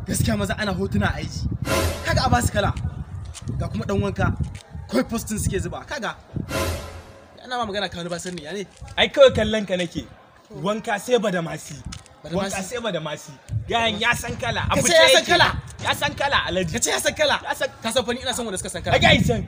gaskiya maza ana hotuna a aiki kaga a basu kala ga kuma dan wanka kawai postin suke zuba kaga ana ma magana ka wani ba sanni ya ne ai kawai kallon ka nake wanka sai ba da masi wanka sai ba da masi gayan ya san kala abu ce ya san kala ya san kala alaji kace ya san kala ka san fa ni ina son wanda suka san kala ai gayi san